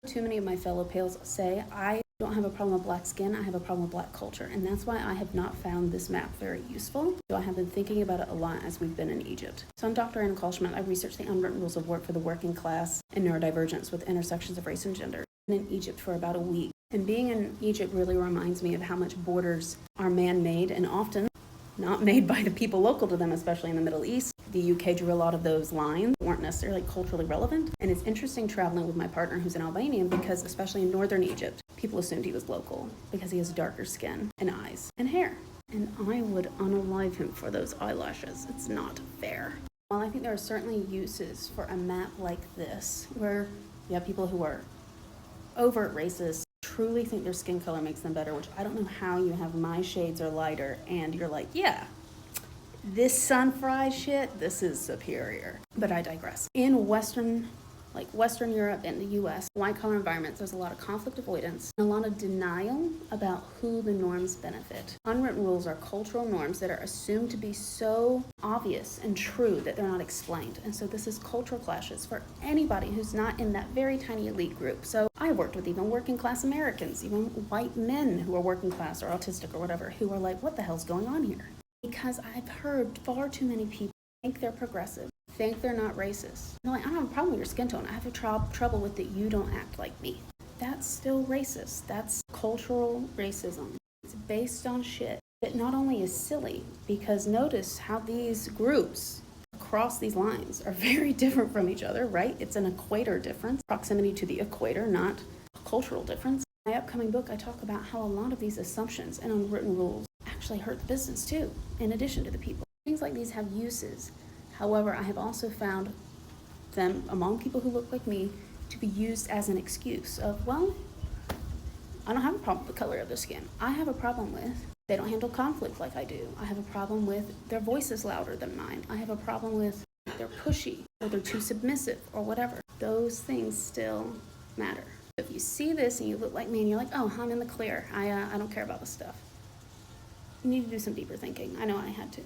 Too many of my fellow pales say I don't have a problem with black skin, I have a problem with black culture, and that's why I have not found this map very useful. So I have been thinking about it a lot as we've been in Egypt. So I'm Dr. Anna Kalschmidt. I research the unwritten rules of work for the working class and neurodivergence with intersections of race and gender. I've been in Egypt for about a week, and being in Egypt really reminds me of how much borders are man-made and often not made by the people local to them, especially in the Middle East. The UK drew a lot of those lines that weren't necessarily culturally relevant. And it's interesting traveling with my partner who's an Albanian because especially in northern Egypt, people assumed he was local because he has darker skin and eyes and hair. And I would unalive him for those eyelashes. It's not fair. While I think there are certainly uses for a map like this, where you have people who are overt racist, truly think their skin color makes them better, which I don't know how you have my shades are lighter and you're like, yeah, this sun-fried shit, this is superior. But I digress. In Western Europe and the US, white-collar environments, there's a lot of conflict avoidance and a lot of denial about who the norms benefit. Unwritten rules are cultural norms that are assumed to be so obvious and true that they're not explained. And so this is cultural clashes for anybody who's not in that very tiny elite group. So I worked with even working class Americans, even white men who are working class or autistic or whatever, who are like, what the hell's going on here? Because I've heard far too many people think they're progressive, think they're not racist. They're like, I don't have a problem with your skin tone. I have trouble with that you don't act like me. That's still racist. That's cultural racism. It's based on shit that not only is silly, because notice how these groups across these lines are very different from each other, right? It's an equator difference, proximity to the equator, not a cultural difference. In my upcoming book, I talk about how a lot of these assumptions and unwritten rules actually hurt the business too, in addition to the people. Things like these have uses. However, I have also found them among people who look like me to be used as an excuse of, well, I don't have a problem with the color of their skin. I have a problem with they don't handle conflict like I do. I have a problem with their voice is louder than mine. I have a problem with they're pushy or they're too submissive or whatever. Those things still matter. If you see this and you look like me and you're like, oh, I'm in the clear. I don't care about this stuff. You need to do some deeper thinking. I know I had to.